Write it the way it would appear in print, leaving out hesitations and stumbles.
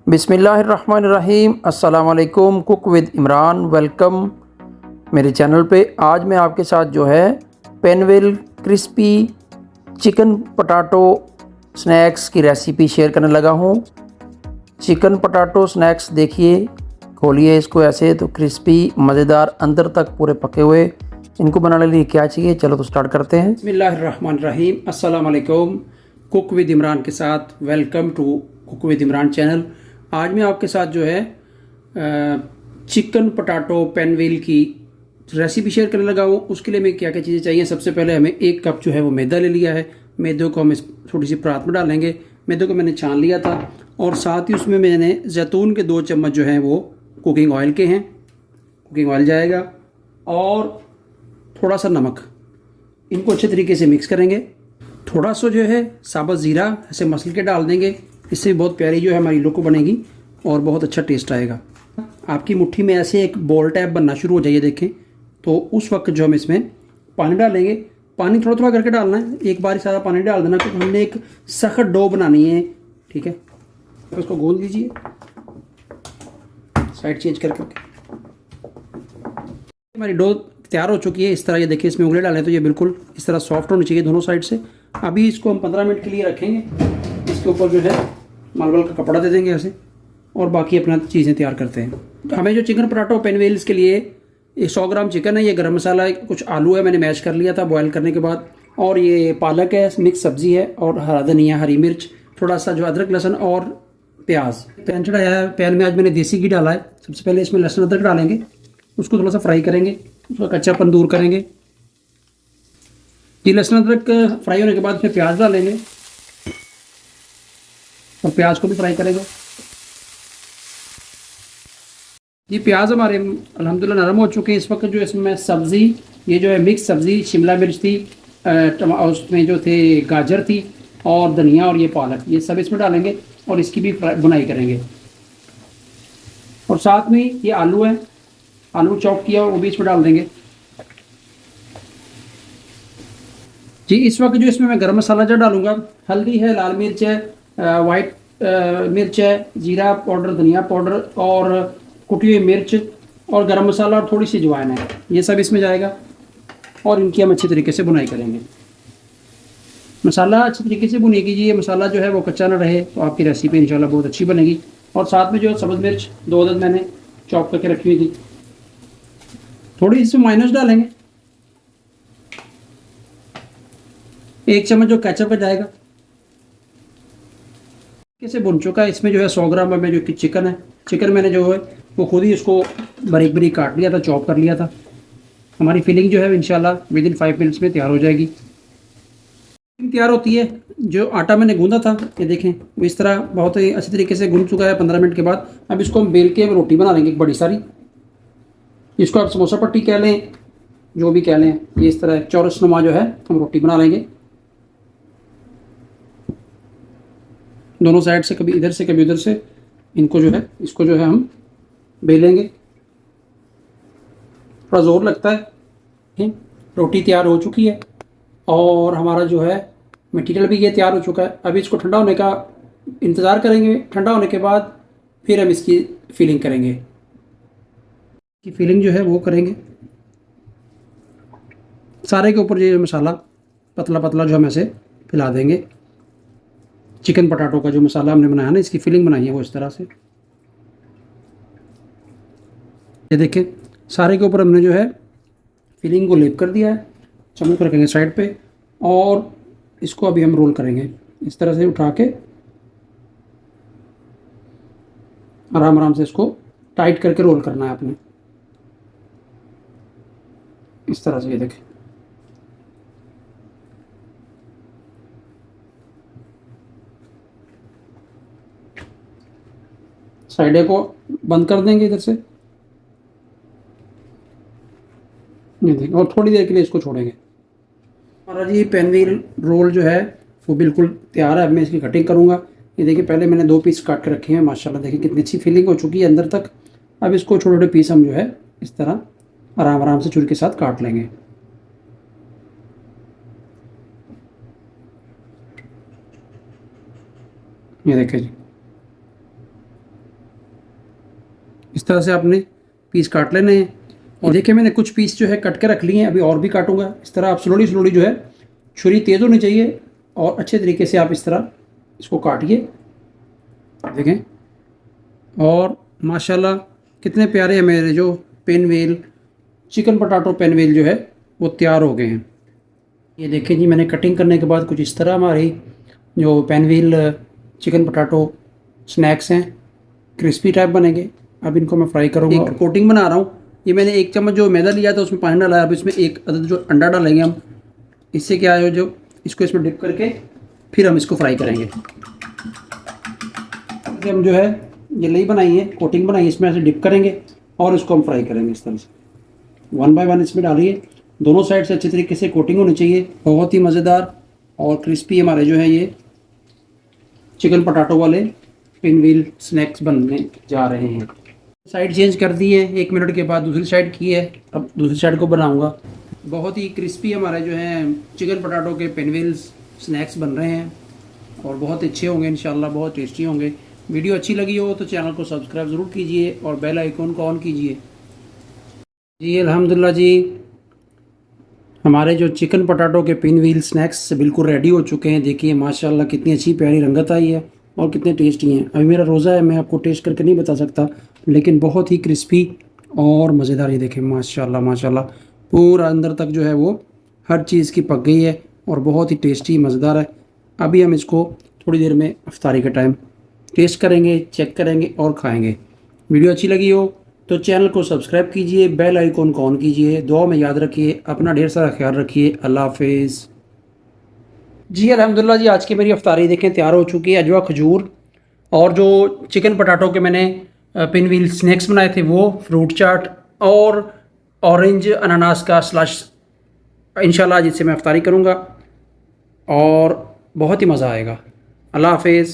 बिस्मिल्लाहिर्रहमानिर्रहीम। अस्सलाम वालेकुम। कुक विद इमरान, वेलकम मेरे चैनल पे। आज मैं आपके साथ जो है पेनविल क्रिस्पी चिकन पटाटो स्नैक्स की रेसिपी शेयर करने लगा हूँ। चिकन पटाटो स्नैक्स देखिए, खोलिए इसको ऐसे तो क्रिस्पी मज़ेदार अंदर तक पूरे पके हुए। इनको बनाने के लिए क्या चाहिए, चलो तो स्टार्ट करते हैं। बिस्मिल्लाहिर्रहमानिर्रहीम। अस्सलाम वालेकुम। कुक विद इमरान के साथ welcome to cook with Imran channel. आज मैं आपके साथ जो है चिकन पटाटो पेनविल की रेसिपी शेयर करने लगा हूँ। उसके लिए हमें क्या क्या चीज़ें चाहिए। सबसे पहले हमें 1 कप जो है वो मैदा ले लिया है। मैदे को हम थोड़ी सी परात में डालेंगे। मैदे को मैंने छान लिया था और साथ ही उसमें मैंने जैतून के 2 चम्मच जो हैं वो कुकिंग ऑयल के हैं। कुकिंग ऑयल जाएगा और थोड़ा सा नमक। इनको अच्छे तरीके से मिक्स करेंगे। थोड़ा सा जो है साबुत ज़ीरा ऐसे मसल के डाल देंगे। इससे बहुत प्यारी जो है हमारी लुक बनेगी और बहुत अच्छा टेस्ट आएगा। आपकी मुट्ठी में ऐसे एक बॉल टाइप बनना शुरू हो जाइए, देखें तो उस वक्त जो हम इसमें पानी डालेंगे। पानी थोड़ा थोड़ा करके डालना है, एक बार सारा पानी डाल देना, क्योंकि हमने एक सख्त डो बनानी है। ठीक है, तो इसको गूंद लीजिए साइड चेंज करके। हमारी डो तैयार हो चुकी है। इस तरह ये देखिए, इसमें उंगली डालें तो ये बिल्कुल इस तरह सॉफ्ट होनी चाहिए दोनों साइड से। अभी इसको हम 15 मिनट के लिए रखेंगे। इसके ऊपर जो है मार्बल का कपड़ा दे देंगे ऐसे, और बाकी अपना चीज़ें तैयार करते हैं। हमें जो चिकन पटाटो पेनविल्स के लिए 100 ग्राम चिकन है, ये गरम मसाला है, कुछ आलू है मैंने मैश कर लिया था बॉयल करने के बाद, और ये पालक है, मिक्स सब्जी है, और हरा धनिया, हरी मिर्च, थोड़ा सा जो अदरक लहसुन और प्याज। पैन चढ़ाया है। पैन में आज मैंने देसी घी डाला है। सबसे पहले इसमें लहसुन अदरक डालेंगे, उसको थोड़ा सा फ्राई करेंगे, उसका कच्चापन दूर करेंगे। ये लहसुन अदरक फ्राई होने के बाद इसमें प्याज डालेंगे और प्याज को भी फ्राई करेंगे। ये प्याज हमारे अल्हम्दुलिल्लाह नरम हो चुके हैं। इस वक्त जो इसमें सब्ज़ी, ये जो है मिक्स सब्ज़ी, शिमला मिर्च थी, उसमें जो थे गाजर थी, और धनिया, और ये पालक, ये सब इसमें डालेंगे और इसकी भी बुनाई करेंगे। और साथ में ये आलू है, आलू चॉप किया वो भी इसमें डाल देंगे। जी, इस वक्त जो इसमें मैं गरम मसाला जो डालूंगा, हल्दी है, लाल मिर्च है, वाइट मिर्च है, जीरा पाउडर, धनिया पाउडर, और कुटी हुई मिर्च, और गरम मसाला, और थोड़ी सी अजवाइन है। ये सब इसमें जाएगा और इनकी हम अच्छी तरीके से बुनाई करेंगे। मसाला अच्छी तरीके से भुनी कीजिए। मसाला जो है वो कच्चा ना रहे, तो आपकी रेसिपी इंशाल्लाह बहुत अच्छी बनेगी। और साथ में जो सब्ज़ मिर्च 2 अदद मैंने चॉप करके रखी हुई थी, थोड़ी इसमें माइनस डालेंगे। 1 चम्मच जो केचप का जाएगा। कैसे भुन चुका है। इसमें जो है 100 ग्राम में जो चिकन है, चिकन मैंने जो है वो खुद ही उसको बारीक बारीक काट लिया था, चॉप कर लिया था। हमारी फिलिंग जो है इंशाल्लाह विद इन 5 मिनट्स में तैयार हो जाएगी। तैयार होती है। जो आटा मैंने गूंदा था, ये देखें वो इस तरह बहुत ही अच्छी तरीके से गूंद चुका है 15 मिनट के बाद। अब इसको हम बेल के रोटी बना लेंगे एक बड़ी सारी। इसको आप समोसा पट्टी कह लें, जो भी कह लें। ये इस तरह चौरस नुमा जो है हम रोटी बना लेंगे, दोनों साइड से, कभी इधर से कभी उधर से। इनको जो है, इसको जो है हम बेलेंगे। थोड़ा ज़ोर लगता है। रोटी तैयार हो चुकी है और हमारा जो है मटेरियल भी ये तैयार हो चुका है। अभी इसको ठंडा होने का इंतज़ार करेंगे। ठंडा होने के बाद फिर हम इसकी फिलिंग करेंगे। की फिलिंग जो है वो करेंगे सारे के ऊपर। ये मसाला पतला पतला जो हम ऐसे फैला देंगे। चिकन पटाटो का जो मसाला हमने बनाया ना, इसकी फिलिंग बनाई है वो इस तरह से। ये देखें, सारे के ऊपर हमने जो है फिलिंग को लेप कर दिया है। चम्मच रखेंगे साइड पे और इसको अभी हम रोल करेंगे। इस तरह से उठा के आराम आराम से इसको टाइट करके रोल करना है आपने, इस तरह से। ये देखें, साइडे को बंद कर देंगे इधर से। ये देखें, और थोड़ी देर के लिए इसको छोड़ेंगे। हमारा जी पेनविल रोल जो है वो बिल्कुल तैयार है। अब मैं इसकी कटिंग करूँगा। ये देखिए, पहले मैंने 2 पीस काट के रखे हैं। माशाल्लाह देखिए कितनी अच्छी फिलिंग हो चुकी है अंदर तक। अब इसको छोटे छोटे पीस हम जो है इस तरह आराम आराम से छुरी के साथ काट लेंगे। ये देखिए जी, इस तरह से आपने पीस काट लेने हैं। और देखिए मैंने कुछ पीस जो है कट के रख लिए हैं, अभी और भी काटूंगा। इस तरह आप स्लोली स्लोली जो है, छुरी तेज़ होनी चाहिए और अच्छे तरीके से आप इस तरह इसको काटिए। देखें, और माशाल्लाह कितने प्यारे हैं मेरे जो पेनवेल चिकन पटाटो पेनवेल जो है वो तैयार हो गए हैं। ये देखें जी, मैंने कटिंग करने के बाद कुछ इस तरह हमारी जो पेनवेल चिकन पटाटो स्नैक्स हैं क्रिस्पी टाइप बनेंगे। अब इनको मैं फ्राई करूँगा। एक कोटिंग बना रहा हूँ। ये मैंने 1 चम्मच जो मैदा लिया था उसमें पानी डाला है। अब इसमें 1 अदद जो अंडा डालेंगे हम। इससे क्या है, जो इसको इसमें डिप करके फिर हम इसको फ्राई करेंगे। हम जो है ये लई बनाई है, कोटिंग बनाई है, इसमें ऐसे डिप करेंगे और इसको हम फ्राई करेंगे इस तरह से। 1 बाय 1 इसमें डालिए, दोनों साइड से अच्छे तरीके से कोटिंग होनी चाहिए। बहुत ही मज़ेदार और क्रिस्पी हमारे जो है ये चिकन पटाटो वाले पिनव्हील स्नैक्स बनने जा रहे हैं। साइड चेंज कर दी है, 1 मिनट के बाद दूसरी साइड की है। अब दूसरी साइड को बनाऊंगा। बहुत ही क्रिस्पी हमारे जो है चिकन पटाटो के पिनव्हील स्नैक्स बन रहे हैं और बहुत अच्छे होंगे इंशाल्लाह, बहुत टेस्टी होंगे। वीडियो अच्छी लगी हो तो चैनल को सब्सक्राइब ज़रूर कीजिए और बेल आइकॉन को ऑन कीजिए। जी अल्हम्दुलिल्लाह जी, हमारे जो चिकन पटाटो के पिनव्हील स्नैक्स बिल्कुल रेडी हो चुके हैं। देखिए माशाल्लाह कितनी अच्छी प्यारी रंगत आई है और कितने टेस्टी हैं। अभी मेरा रोज़ा है, मैं आपको टेस्ट करके नहीं बता सकता, लेकिन बहुत ही क्रिस्पी और मज़ेदार। ये देखें माशाल्लाह माशाल्लाह, पूरा अंदर तक जो है वो हर चीज़ की पक गई है और बहुत ही टेस्टी मज़ेदार है। अभी हम इसको थोड़ी देर में इफ्तारी के टाइम टेस्ट करेंगे, चेक करेंगे और खाएँगे। वीडियो अच्छी लगी हो तो चैनल को सब्सक्राइब कीजिए, बेल आइकॉन को ऑन कीजिए। दुआ में याद रखिए, अपना ढेर सारा ख्याल रखिए। अल्लाह हाफिज़। जी अल्हम्दुलिल्लाह जी, आज की मेरी इफ्तारी देखें तैयार हो चुकी है। अजवा खजूर और जो चिकन पटाटो के मैंने पिनव्हील स्नैक्स बनाए थे वो, फ्रूट चाट और ऑरेंज अनानास का स्लश इंशाल्लाह जिससे मैं इफ्तारी करूँगा और बहुत ही मज़ा आएगा। अल्लाह हाफिज़।